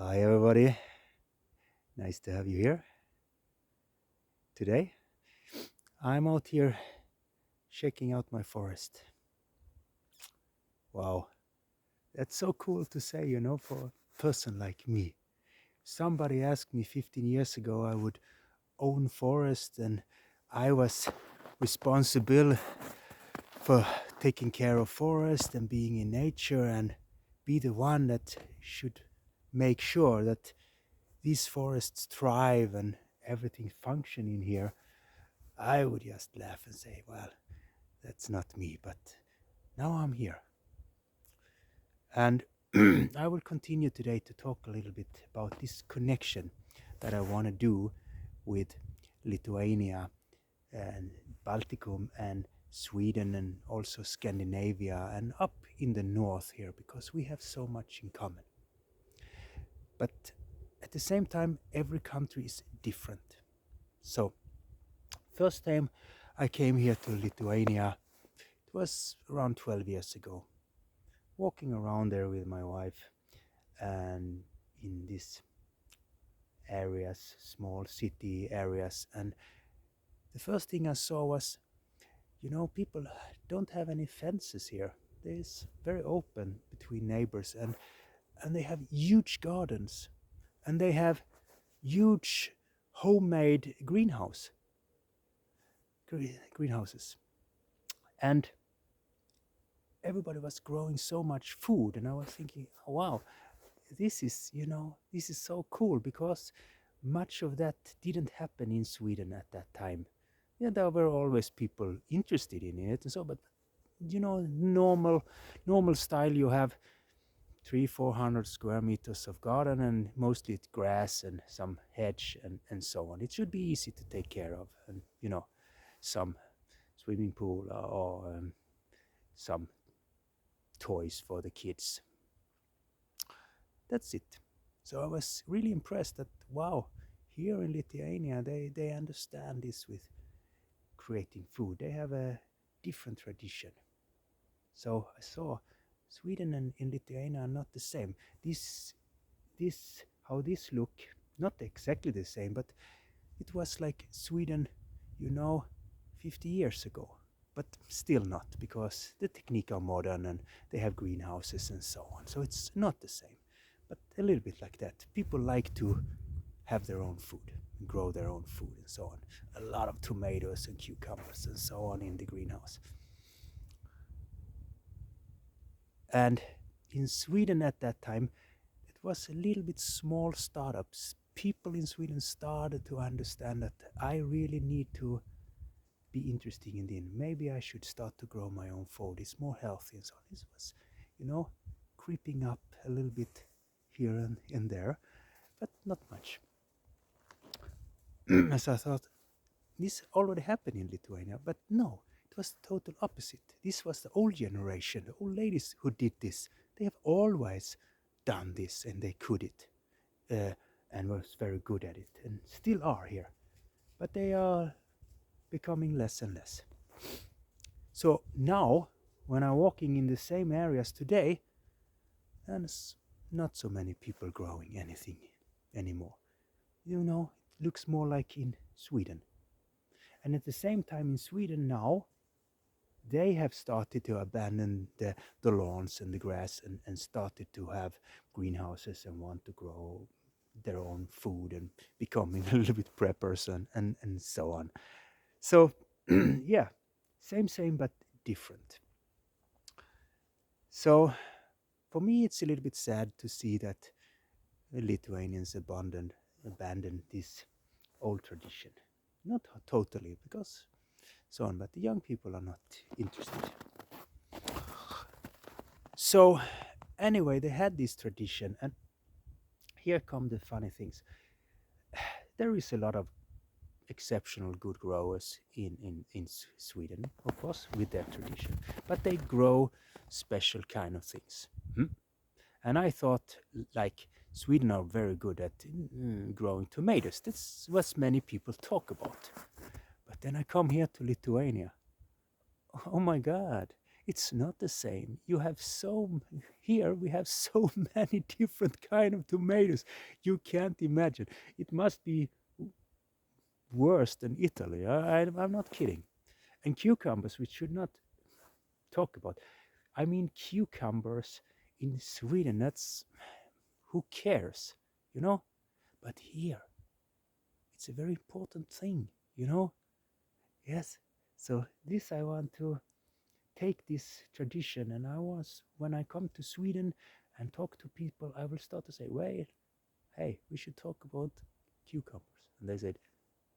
Hi everybody, nice to have you here today. I'm out here checking out my forest. Wow, that's so cool to say, for a person like me. Somebody asked me 15 years ago I would own forest and I was responsible for taking care of forest and being in nature and be the one that should make sure that these forests thrive and everything function in here. I would just laugh and say, well, that's not me, but now I'm here. And I will continue today to talk a little bit about this connection that I want to do with Lithuania and Balticum and Sweden and also Scandinavia and up in the north here, because we have so much in common. But at the same time, every country is different. So first time I came here to Lithuania, it was around 12 years ago, walking around there with my wife and in these areas, small city areas. And the first thing I saw was, people don't have any fences here. It's very open between neighbors, and they have huge gardens and they have huge homemade greenhouses. And everybody was growing so much food, and I was thinking, oh, wow, this is so cool, because much of that didn't happen in Sweden at that time. Yeah, there were always people interested in it and so, but normal style, you have 300-400 square meters of garden and mostly it's grass and some hedge and so on. It should be easy to take care of, and some swimming pool or some toys for the kids. That's it. So I was really impressed that, wow, here in Lithuania, they understand this with creating food. They have a different tradition. So I saw Sweden and in Lithuania are not the same. How this look, not exactly the same, but it was like Sweden, 50 years ago. But still not, because the technique are modern and they have greenhouses and so on. So it's not the same, but a little bit like that. People like to have their own food, grow their own food and so on. A lot of tomatoes and cucumbers and so on in the greenhouse. And in Sweden at that time, it was a little bit small startups. People in Sweden started to understand that I really need to be interested in it. Maybe I should start to grow my own food. It's more healthy and so on. This was, creeping up a little bit here and there, but not much. As I thought, this already happened in Lithuania, but no, it was the total opposite. This was the old generation, the old ladies who did this. They have always done this, and they could it, and was very good at it, and still are here. But they are becoming less and less. So now, when I'm walking in the same areas today, there's not so many people growing anything anymore. It looks more like in Sweden. And at the same time in Sweden now, they have started to abandon the lawns and the grass and started to have greenhouses and want to grow their own food and becoming a little bit preppers and so on. So yeah, same but different. So for me, it's a little bit sad to see that the Lithuanians abandon this old tradition. Not totally, because so on, but the young people are not interested. So anyway, they had this tradition, and here come the funny things. There is a lot of exceptional good growers in Sweden, of course, with their tradition, but they grow special kind of things. And I thought, like, Sweden are very good at growing tomatoes. That's what many people talk about. But then I come here to Lithuania. Oh my God, It's not the same. You have here we have so many different kind of tomatoes. You can't imagine. It must be worse than Italy. I'm not kidding. And cucumbers, we should not talk about. I mean, cucumbers in Sweden, that's, who cares, you know? But here, it's a very important thing, you know? Yes. So this I want to take this tradition, and when I come to Sweden and talk to people, I will start to say, wait, hey, we should talk about cucumbers. And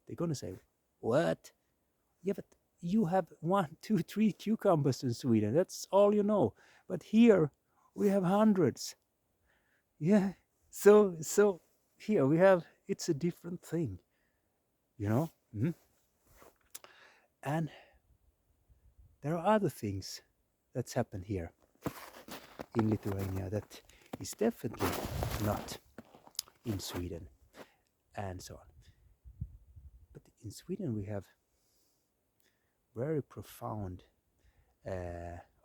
they're gonna say, what? Yeah, but you have 1, 2, 3 cucumbers in Sweden. That's all you know. But here we have hundreds. Yeah. So here we have, it's a different thing, you know? Mm-hmm. And there are other things that's happened here in Lithuania that is definitely not in Sweden and so on. But in Sweden we have very profound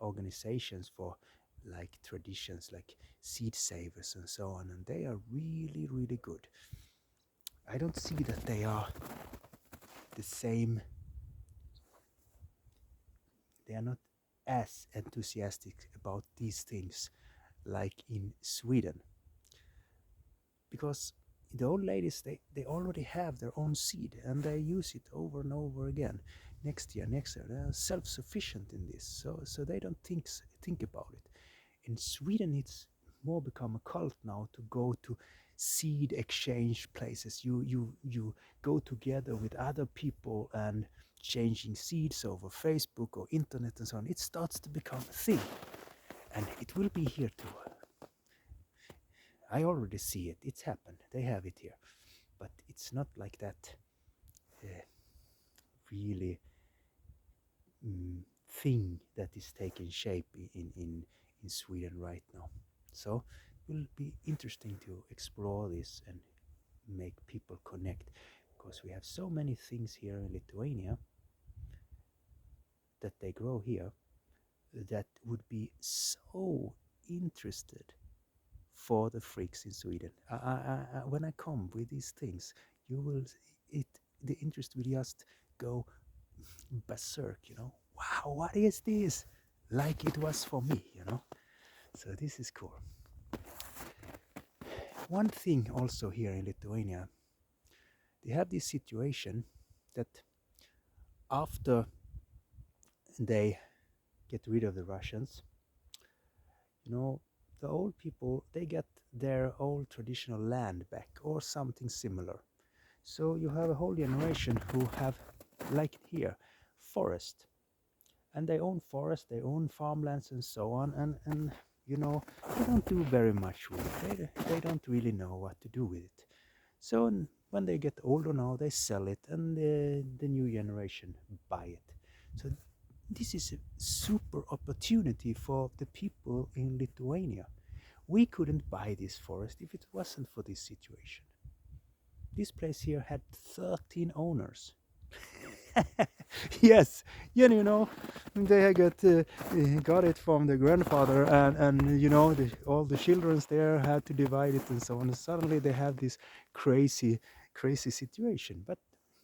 organizations for like traditions like seed savers and so on, and they are really, really good. I don't see that they are the same, they are not as enthusiastic about these things like in Sweden, because the old ladies, they already have their own seed and they use it over and over again. Next year, they are self-sufficient in this, so they don't think about it. In Sweden, it's more become a cult now to go to seed exchange places. You go together with other people and changing seeds over Facebook or internet and so on. It starts to become a thing, and it will be here too. I already see it. It's happened. They have it here, but it's not like that really thing that is taking shape in Sweden right now. So it will be interesting to explore this and make people connect, because we have so many things here in Lithuania that they grow here that would be so interested for the freaks in Sweden. When I come with these things, the interest will just go berserk, you know. Wow, what is this? Like it was for me, you know. So this is cool. One thing also here in Lithuania, they have this situation that after they get rid of the Russians, you know, the old people, they get their old traditional land back or something similar. So you have a whole generation who have, like here, forest. And they own forest, they own farmlands and so on, and you know, they don't do very much with it. They don't really know what to do with it. So when they get older now, they sell it, and the new generation buy it. So this is a super opportunity for the people in Lithuania. We couldn't buy this forest if it wasn't for this situation. This place here had 13 owners. Yes, yeah, you know, they got it from the grandfather, and you know, all the children there had to divide it and so on. And suddenly they have this crazy situation. But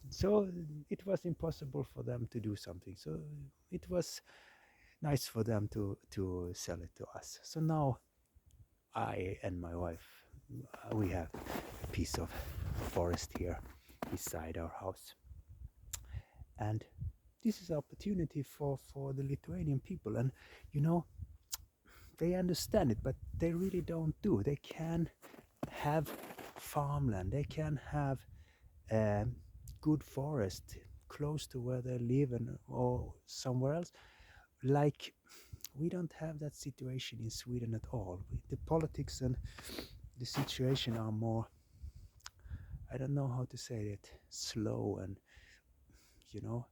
so it was impossible for them to do something. So it was nice for them to sell it to us. So now I and my wife, we have a piece of forest here beside our house. And this is an opportunity for the Lithuanian people, and you know, they understand it, but they really don't do. They can have farmland, they can have good forest close to where they live and or somewhere else. Like, we don't have that situation in Sweden at all. The politics and the situation are more, I don't know how to say it, slow, and you know,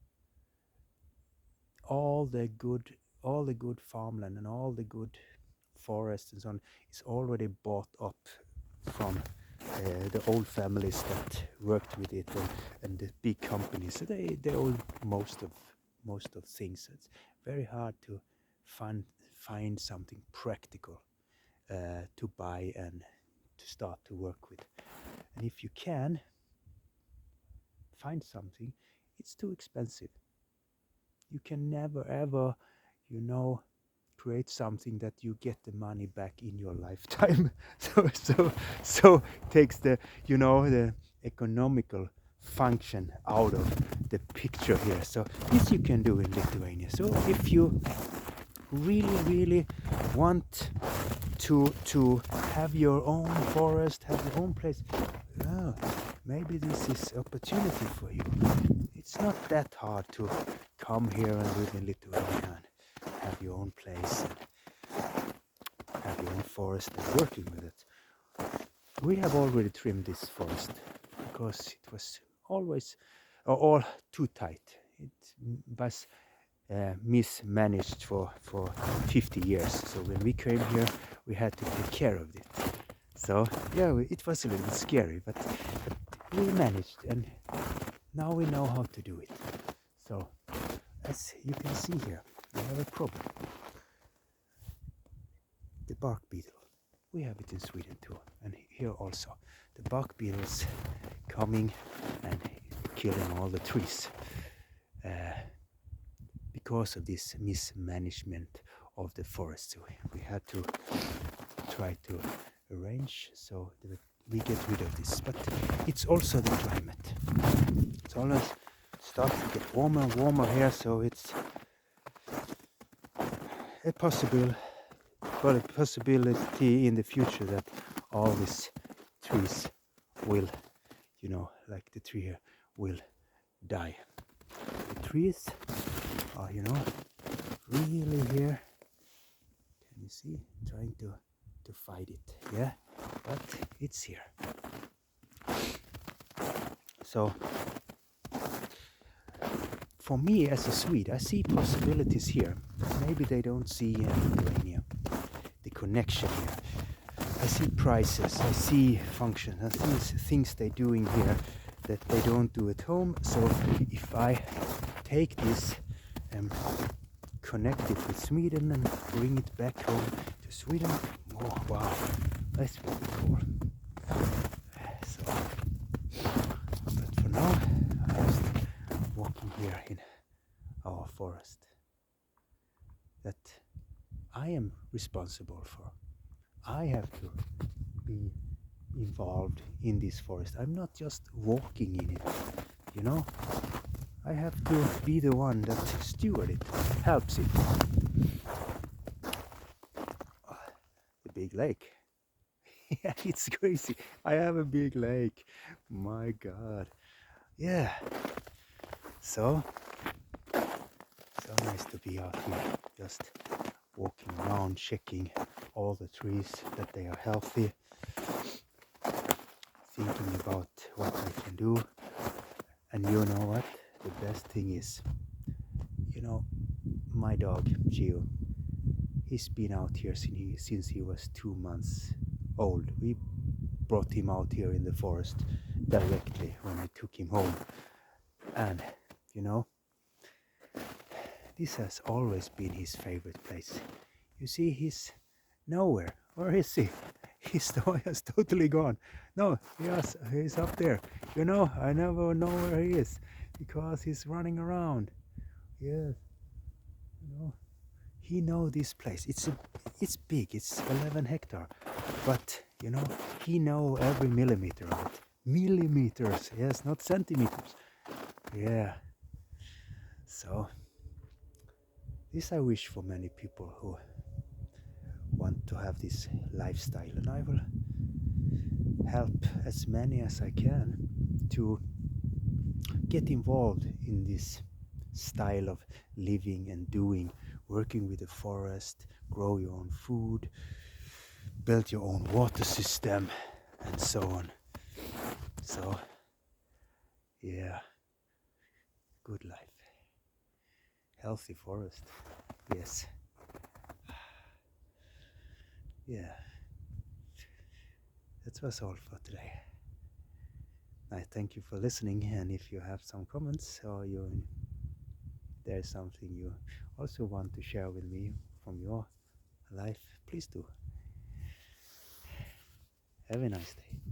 all the good farmland and all the good forests and so on is already bought up from the old families that worked with it, and the big companies. So they own most of things. It's very hard to find something practical to buy and to start to work with. And if you can find something, it's too expensive. You can never ever, create something that you get the money back in your lifetime. So takes the economical function out of the picture here. So this you can do in Lithuania. So if you really want to have your own forest, have your own place, maybe this is opportunity for you. It's not that hard to come here and live in Lithuania and have your own place and have your own forest and working with it. We have already trimmed this forest because it was always all too tight. It was mismanaged for 50 years. So when we came here, we had to take care of it. So yeah, it was a little bit scary, but we managed, and now we know how to do it. So as you can see here, we have a problem. The bark beetle. We have it in Sweden too, and here also. The bark beetles coming and killing all the trees because of this mismanagement of the forest. So we had to try to arrange so that we get rid of this. But it's also the climate. It's always starts to get warmer and warmer here, so it's a possibility in the future that all these trees will, like the tree here, will die. The trees are, really here. Can you see? Trying to fight it, yeah, but it's here. So for me as a Swede, I see possibilities here that maybe they don't see in Lithuania. The connection here. I see prices, I see functions, I see things they're doing here that they don't do at home. So if I take this and connect it with Sweden and bring it back home to Sweden, oh wow, that's really cool. So, but for now, I'm just walking here in our forest that I am responsible for. I have to be involved in this forest. I'm not just walking in it, I have to be the one that steward it, helps it. The big lake. Yeah, it's crazy. I have a big lake. My God. Yeah. So nice to be out here, just walking around, checking all the trees that they are healthy, thinking about what I can do. And you know what? The best thing is, my dog, Gio, he's been out here since he was 2 months old. We brought him out here in the forest directly when we took him home. And, this has always been his favorite place. You see, he's nowhere. Where is he? He's totally gone. No, yes, he's up there. I never know where he is because he's running around. Yes, he knows this place. It's big. It's 11 hectares, but he knows every millimeter of it. Millimeters, yes, not centimeters. Yeah. So this I wish for many people who want to have this lifestyle, and I will help as many as I can to get involved in this style of living and doing, working with the forest, grow your own food, build your own water system, and so on. So yeah, good life, healthy forest. Yes. Yeah, that was all for today. I thank you for listening, and if you have some comments or there's something you also want to share with me, from your life, please do. Have a nice day.